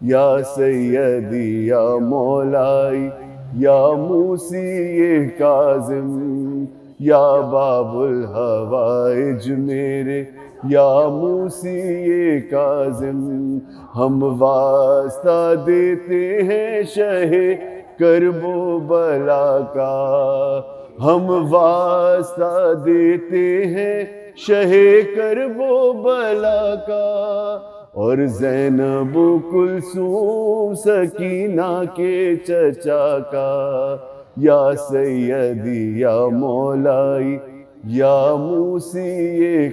या सैयदी या मौलाई या मूसी काज़िम या बाबुल हवाइज मेरे या मूसी काज़िम हम वास्ता देते हैं शहे करबो बला का हम वास्ता देते हैं शहे करबो बला का और ज़ैनब कुलसूम सकीना के चचा का या सैयदी या मौलाई या मूसी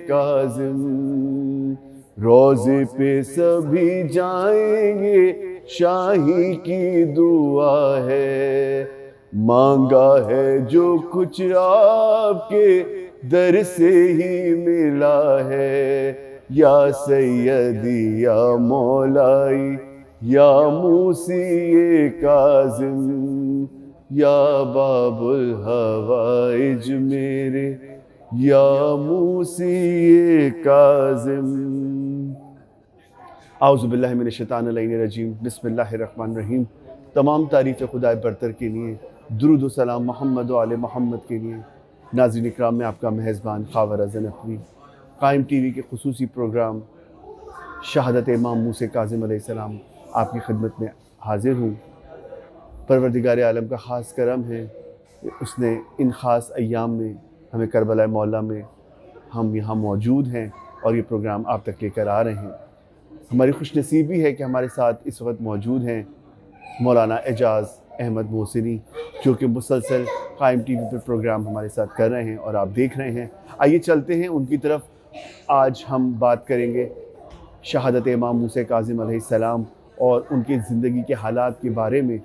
काज़िम रोज़े पे सभी जाएंगे शाही की दुआ है मांगा है जो कुछ आपके दर से ही मिला है या सैयदी या मौलाई या मूसी काज़िम या बाबुल हवाइज मेरे या मूसी काज़िम। आउज़ुबिल्लाहि मिनश्शैतानिर्रजीम बिस्मिल्लाहिर्रहमानिर्रहीम। तमाम तारीफ़ खुदा बरतर के लिए दुरूद व सलाम मोहम्मद व आले मोहम्मद के लिए। नाज़रीन इकराम में आपका मेज़बान ख़ावर अज़न नक़वी कायम टीवी के खुसूसी प्रोग्राम शहादत इमाम मूसा काज़िम अलैहिस्सलाम आपकी खिदमत में हाज़िर हूँ। परवरदिगार आलम का ख़ास करम है कि उसने इन ख़ास अय्याम में हमें करबला मौला में हम यहाँ मौजूद हैं और ये प्रोग्राम आप तक लेकर आ रहे हैं। हमारी खुशनसीबी है कि हमारे साथ इस वक्त मौजूद हैं मौलाना एजाज़ अहमद मोहसिनी जो कि मुसलसल कायम टीवी पर प्रोग्राम हमारे साथ कर रहे हैं और आप देख रहे हैं। आइए चलते हैं उनकी तरफ। आज हम बात करेंगे शहादत इमाम मूसा काज़िम अलैहिस्सलाम और उनकी ज़िंदगी के हालात के बारे में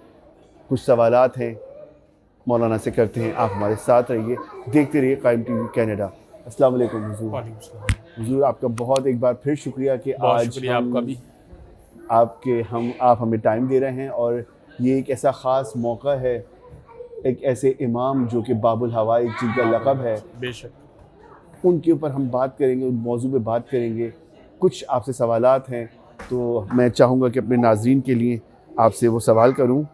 कुछ सवालात हैं मौलाना से करते हैं। आप हमारे साथ रहिए, देखते रहिए कायम टीवी कनाडा। अस्सलाम वालेकुम हुज़ूर। हुज़ूर आपका बहुत एक बार फिर शुक्रिया कि आज आपका भी आप हमें टाइम दे रहे हैं और ये एक ऐसा ख़ास मौका है, एक ऐसे इमाम जो कि बाबुल हवाइज जिनका लक़ब है, बेशक उनके ऊपर हम बात करेंगे, उन मौजू पे बात करेंगे। कुछ आपसे सवालात हैं तो मैं चाहूँगा कि अपने नाज़रीन के लिए आपसे वो सवाल करूँ।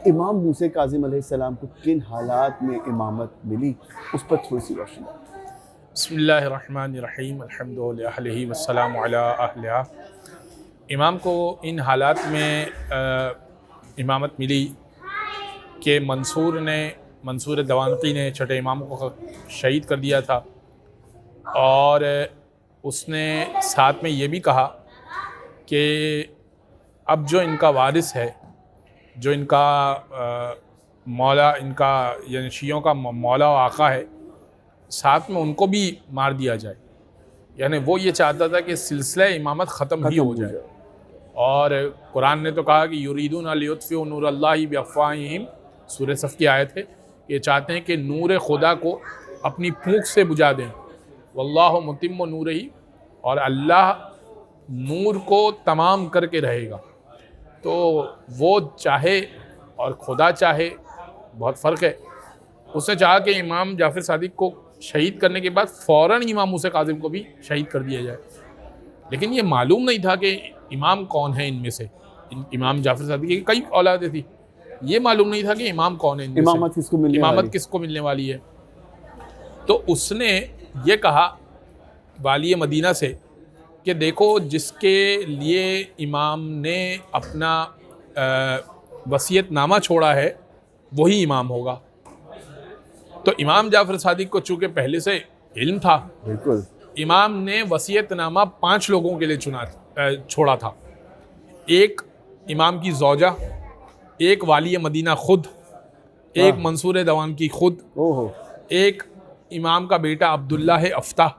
इमाम मूसा काज़िम अलैहिस्सलाम को किन हालात में इमामत मिली, उस पर थोड़ी सी रोशनी। बिस्मिल्लाहिर्रहमानिर्रहीम अल्हम्दुलिल्लाहि वस्सलामु अला अहलिहा। इमाम को इन हालात में इमामत मिली कि मंसूर दवानकी ने छठे इमाम को शहीद कर दिया था और उसने साथ में ये भी कहा कि अब जो इनका वारिस है, जो इनका मौला, इनका यानी शियों का मौला व आका है, साथ में उनको भी मार दिया जाए। यानी वो ये चाहता था कि सिलसिला इमामत ख़त्म ही हो जाए। और कुरान ने तो कहा कि युरीदून लियुत्फ़िउ नूरल्लाहि बिअफ़वाहिहिम, सूरह सफ़ की आयत है। ये चाहते हैं कि नूर खुदा को अपनी फूंक से बुझा दें। वल्लाहु मुतिम्मु नूरिही, और अल्लाह नूर को तमाम करके रहेगा। तो वो चाहे और खुदा चाहे, बहुत फ़र्क है। उसने चाहा कि इमाम जाफ़र सादिक को शहीद करने के बाद फ़ौरन इमाम मूसा काज़िम को भी शहीद कर दिया जाए, लेकिन ये मालूम नहीं था कि इमाम कौन है इनमें से। इमाम जाफ़र सादिक की कई औलादें थी, ये मालूम नहीं था कि इमाम कौन है इनमें से, इमामत किसको मिलने वाली है। तो उसने ये कहा वाली मदीना से कि देखो, जिसके लिए इमाम ने अपना वसीयतनामा छोड़ा है वही इमाम होगा। तो इमाम जाफ़र सादिक को चूँकि पहले से इल्म था, बिल्कुल, इमाम ने वसीयतनामा 5 लोगों के लिए छोड़ा था। एक इमाम की ज़ौजा, एक वाली मदीना खुद, एक मंसूर दवान की खुद, एक इमाम का बेटा अब्दुल्लाह अफ्ताह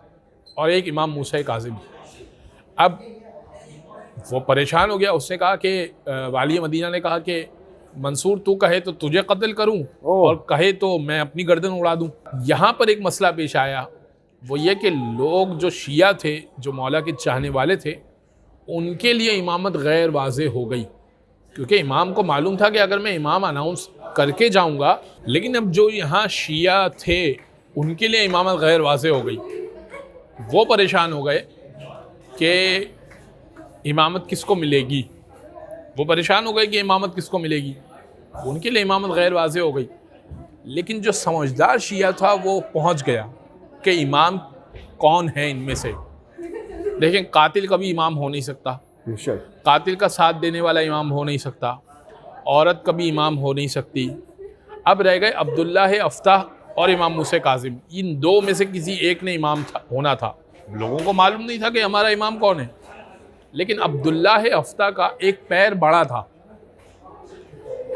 और एक इमाम मूसा काज़िम। अब वो परेशान हो गया। उसने कहा कि वाली मदीना ने कहा कि मंसूर तू कहे तो तुझे कत्ल करूं और कहे तो मैं अपनी गर्दन उड़ा दूं। यहाँ पर एक मसला पेश आया, वो ये कि लोग जो शिया थे, जो मौला के चाहने वाले थे, उनके लिए इमामत गैर वाज़े हो गई, क्योंकि इमाम को मालूम था कि अगर मैं इमाम अनाउंस करके जाऊंगा, लेकिन अब जो यहाँ शिया थे उनके लिए इमामत गैर वाज़े हो गई। वो परेशान हो गए कि इमामत किसको मिलेगी, वो परेशान हो गए कि इमामत किसको मिलेगी, उनके लिए इमामत गैर वाज़े हो गई। लेकिन जो समझदार शिया था वो पहुंच गया कि इमाम कौन है इनमें से। लेकिन कातिल कभी इमाम हो नहीं सकता, कातिल का साथ देने वाला इमाम हो नहीं सकता, औरत कभी इमाम हो नहीं सकती। अब रह गए अब्दुल्ला अफ्ताह और इमाम मूसा काजिम, इन दो में से किसी एक ने इमाम होना था। लोगों को मालूम नहीं था कि हमारा इमाम कौन है, लेकिन अब्दुल्ला अफ्ताह का एक पैर बड़ा था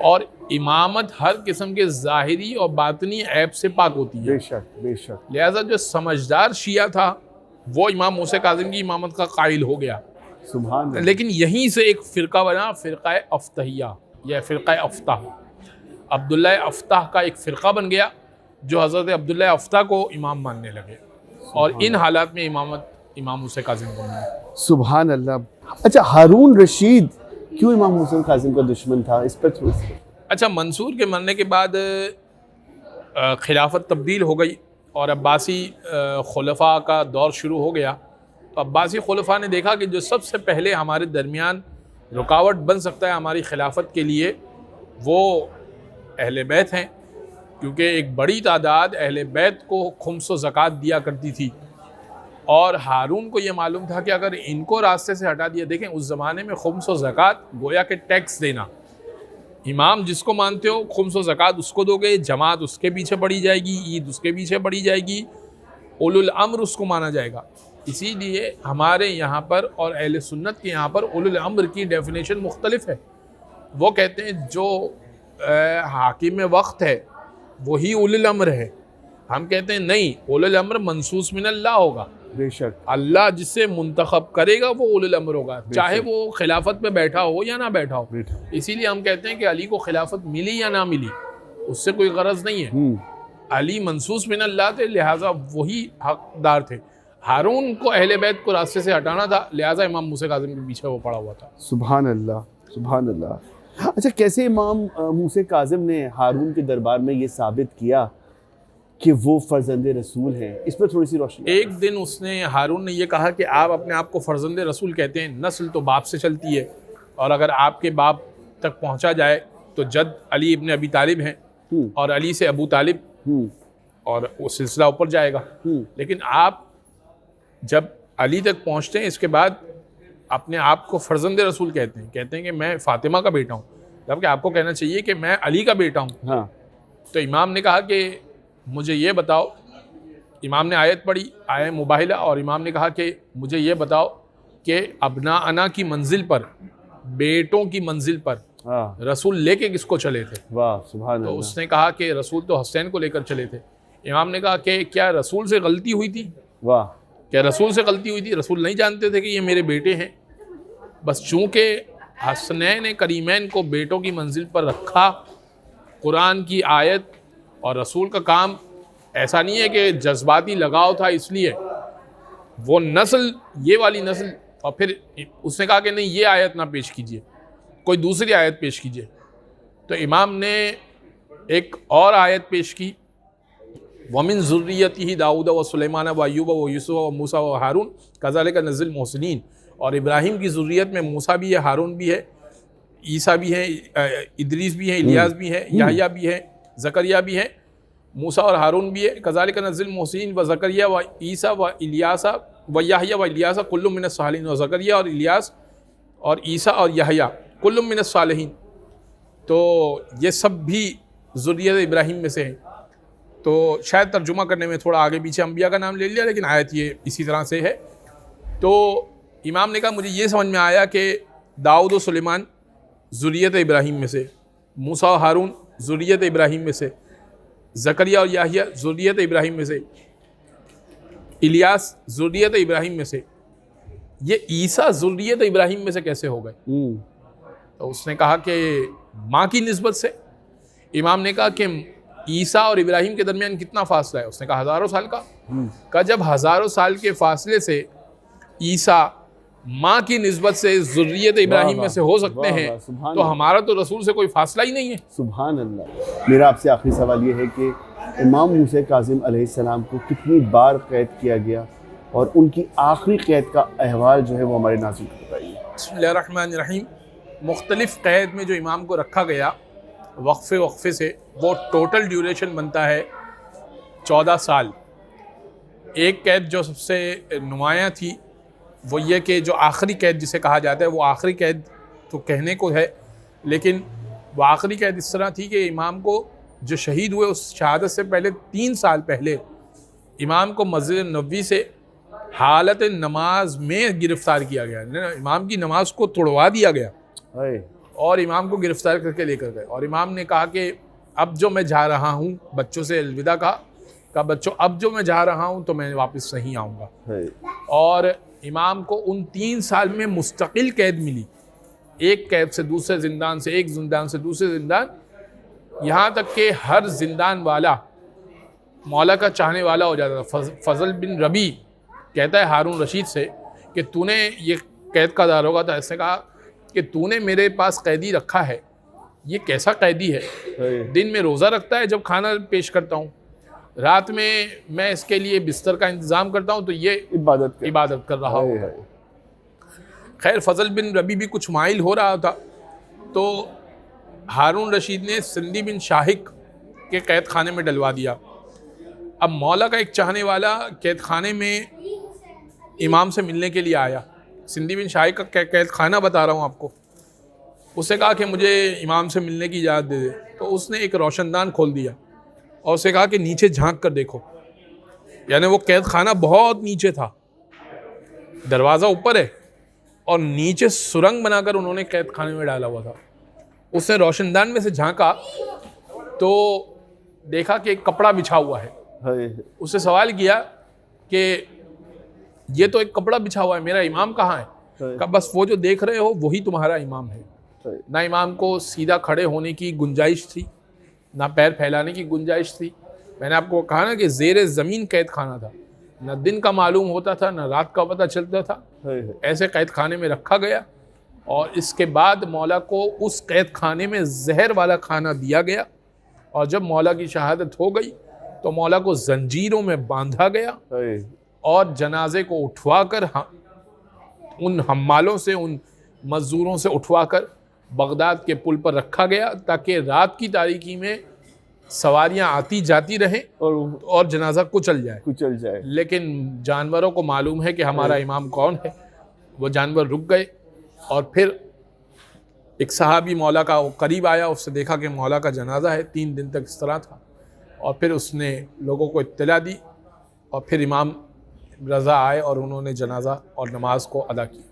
और इमामत हर किस्म के ज़ाहिरी और बातनी ऐब से पाक होती है। बेशक बेशक। लिहाजा जो समझदार शिया था वो इमाम मूसा काजिम की इमामत का कायल हो गया। सुभान अल्लाह। लेकिन यहीं से एक फ़िरका बना, फ़िरका अफ्तहिया या फ़िरका अफ्ताह। अब्दुल्ला अफ्ताह का एक फ़िरका बन गया जो हज़रत अब्दुल्ला अफ्ताह को इमाम मानने लगे, और इन हालात में इमामत इमाम मूसा काजिम को मिली। सुभान अल्लाह। अच्छा, हारून रशीद क्यों इमाम मूसा काजिम का दुश्मन था, इस पर थोड़ी सी। अच्छा, मंसूर के मरने के बाद खिलाफत तब्दील हो गई और अब्बासी खुलफा का दौर शुरू हो गया। तो अब्बासी खुलफा ने देखा कि जो सबसे पहले हमारे दरमियान रुकावट बन सकता है हमारी खिलाफत के लिए, वो अहले बैत हैं, क्योंकि एक बड़ी तादाद अहले बैत को खुम्स व ज़कात दिया करती थी। और हारून को ये मालूम था कि अगर इनको रास्ते से हटा दिया, देखें उस ज़माने में खुम्स व ज़कात गोया के टैक्स देना, इमाम जिसको मानते हो खुम्स व ज़कात उसको दोगे, जमात उसके पीछे पड़ी जाएगी, ईद उसके पीछे पड़ी जाएगी, उलुल अम्र उसको माना जाएगा। इसीलिए हमारे यहाँ पर और अहले सुन्नत के यहाँ पर उलुल अम्र की डेफिनेशन मुख्तलिफ है। वो कहते हैं जो हाकिम वक्त है वही उलुल अम्र है। हम कहते हैं नहीं, उलुल अम्र मनसूस मिनल्लाह होगा। बेशक। अल्लाह जिससे मुंतखब करेगा वो उलुल अम्र होगा, चाहे वो खिलाफत में बैठा हो या ना बैठा हो। इसीलिए हम कहते हैं कि अली को खिलाफत मिली या ना मिली उससे कोई गरज नहीं है। अली मनसूस मिनल्लाह थे, लिहाजा वही हकदार थे। हारून को अहले बैत को रास्ते से हटाना था, लिहाजा इमाम मूसा काजिम के पीछे वो पड़ा हुआ था। सुभान अल्लाह, सुभान अल्लाह। अच्छा, कैसे इमाम मूसा काजिम ने हारून के दरबार में ये साबित किया कि वो फर्जंद रसूल हैं, इस पर थोड़ी सी रोशनी। एक दिन उसने हारून ने ये कहा कि आप अपने आप को फर्जंद रसूल कहते हैं, नस्ल तो बाप से चलती है, और अगर आपके बाप तक पहुंचा जाए तो जद अली इब्न अबी तालिब हैं, और अली से अबू तालिब, और वो सिलसिला ऊपर जाएगा। लेकिन आप जब अली तक पहुंचते हैं इसके बाद अपने आप को फर्जंद रसूल कहते हैं कि मैं फ़ातिमा का बेटा हूँ, जबकि आपको कहना चाहिए कि मैं अली का बेटा हूँ। हाँ। तो इमाम ने कहा कि मुझे ये बताओ, इमाम ने आयत पढ़ी, आय मुबाहिला, और इमाम ने कहा कि मुझे ये बताओ कि अबना अना की मंजिल पर, बेटों की मंजिल पर रसूल लेके किसको चले थे? वाह, सुभान अल्लाह। तो उसने कहा कि रसूल तो हुसैन को लेकर चले थे। इमाम ने कहा कि क्या रसूल से गलती हुई थी? वाह। क्या रसूल से गलती हुई थी? रसूल नहीं जानते थे कि ये मेरे बेटे हैं, बस चूँकि हसनैन करीमैन को बेटों की मंजिल पर रखा, कुरान की आयत और रसूल का काम ऐसा नहीं है कि जज्बाती लगाव था इसलिए वो नस्ल, ये वाली नस्ल। और फिर उसने कहा कि नहीं, ये आयत ना पेश कीजिए, कोई दूसरी आयत पेश कीजिए। तो इमाम ने एक और आयत पेश की, वमिन ज़ुर्रियतिही दाऊद व सुलेमान व अय्यूब व यूसुफ व मूसा व हारून कज़ालिका नज़्ज़िल मुहसिनीन। और इब्राहिम की ज़ुर्रियत में मूसा भी है, हारून भी है, ईसा भी है, इदरीस भी है, इलियास भी है, याहया भी है, ज़करिया भी है, मूसा और हारून भी है। कज़ालिका नज़्ज़िल मुहसिनीन व ज़करिया व ईसा व इलियासा व याहया व इलियासा कुल्लुम मिनस सालिहीन। व ज़करिया और इलियास और ईसा और याहया कुल्लुम मिनस सालिहीन। तो ये सब भी ज़ुर्रियत इब्राहिम में से हैं। तो शायद तर्जुमा करने में थोड़ा आगे पीछे अंबिया का नाम ले लिया, लेकिन आयत ये इसी तरह से है। तो इमाम ने कहा मुझे ये समझ में आया कि दाऊद और सुलेमान ज़ुर्रियत इब्राहिम में से, मूसा और हारून ज़ुर्रियत इब्राहिम में से, ज़करिया और याहिया ज़ुर्रियत इब्राहिम में से, इलियास ज़ुर्रियत इब्राहिम में से, ये ईसा ज़ुर्रियत इब्राहिम में से कैसे हो गए? तो उसने कहा कि माँ की निस्बत से। इमाम ने कहा कि ईसा और इब्राहिम के दरमियान कितना फासला है? उसने कहा हज़ारों साल का। कहा जब हज़ारों साल के फासले से ईसा माँ की निस्बत से ज़ुर्रियत इब्राहिम में से हो सकते वाह, हैं, वाह, सुभान तो हमारा तो रसूल से कोई फासला ही नहीं है। सुभान अल्लाह। मेरा आपसे आखिरी सवाल ये है कि इमाम मूसा काज़िम अलैहिस्सलाम को कितनी बार कैद किया गया और उनकी आखिरी कैद का अहवाल जो है वो हमारे नाज़रीन को बताइए। बिस्मिल्लाहिर्रहमानिर्रहीम। मुख्तलिफ़ कैद में जो इमाम को रखा गया वक्फ़े से, वो टोटल ड्यूरेशन बनता है 14 साल। एक कैद जो सबसे नुमायाँ थी वो ये कि जो आखिरी कैद जिसे कहा जाता है, वो आखिरी कैद तो कहने को है, लेकिन वो आखिरी कैद इस तरह थी कि इमाम को जो शहीद हुए उस शहादत से पहले 3 साल पहले इमाम को मस्जिद नबवी से हालत नमाज में गिरफ़्तार किया गया। इमाम की नमाज को तोड़वा दिया गया और इमाम को गिरफ़्तार करके लेकर गए। और इमाम ने कहा कि अब जो मैं जा रहा हूँ, बच्चों से अलविदा कहा बच्चों अब जो मैं जा रहा हूँ तो मैं वापस नहीं आऊँगा। और इमाम को उन 3 साल में मुस्तकिल कैद मिली, एक कैद से दूसरे ज़िंदान से, एक ज़िंदान से दूसरे ज़िंदान, यहाँ तक कि हर ज़िंदान वाला मौला का चाहने वाला हो जाता था। फजल बिन रबी कहता है हारून रशीद से कि तूने ये कैद का दारोगा था, ऐसे कहा कि तूने मेरे पास कैदी रखा है, ये कैसा कैदी है, दिन में रोज़ा रखता है जब खाना पेश करता हूँ, रात में मैं इसके लिए बिस्तर का इंतज़ाम करता हूँ, तो ये इबादत कर रहा होगा। खैर फजल बिन रबी भी कुछ माइल हो रहा था, तो हारून रशीद ने सिंधी बिन शाहिक के कैद खाने में डलवा दिया। अब मौला का एक चाहने वाला कैद खाने में इमाम से मिलने के लिए आया। सिंधी बिन शाहिक का कैद खाना बता रहा हूँ आपको। उससे कहा कि मुझे इमाम से मिलने की इजाज़त दे दे। तो उसने एक रोशनदान खोल दिया और उसे कहा कि नीचे झांक कर देखो। यानी वो कैद खाना बहुत नीचे था, दरवाज़ा ऊपर है और नीचे सुरंग बनाकर उन्होंने कैद खाने में डाला हुआ था। उसने रोशनदान में से झांका तो देखा कि एक कपड़ा बिछा हुआ है। उससे सवाल किया कि ये तो एक कपड़ा बिछा हुआ है, मेरा इमाम कहाँ है? कहा बस वो जो देख रहे हो वही तुम्हारा इमाम है। ना इमाम को सीधा खड़े होने की गुंजाइश थी, ना पैर फैलाने की गुंजाइश थी। मैंने आपको कहा ना कि ज़ेरे ज़मीन कैद खाना था, ना दिन का मालूम होता था ना रात का पता चलता था। ऐसे कैद खाने में रखा गया और इसके बाद मौला को उस कैद खाने में जहर वाला खाना दिया गया। और जब मौला की शहादत हो गई तो मौला को जंजीरों में बांधा गया और जनाजे को उठवाकर उन हम्मालों से, उन मज़दूरों से उठवाकर बगदाद के पुल पर रखा गया, ताकि रात की तारीकी में सवारियां आती जाती रहें और जनाजा कुचल जाए। लेकिन जानवरों को मालूम है कि हमारा इमाम कौन है। वो जानवर रुक गए और फिर एक सहाबी मौला का करीब आया, उससे देखा कि मौला का जनाजा है। 3 दिन तक इस तरह था और फिर उसने लोगों को इत्तला दी और फिर इमाम रज़ा आए और उन्होंने जनाजा और नमाज को अदा किया।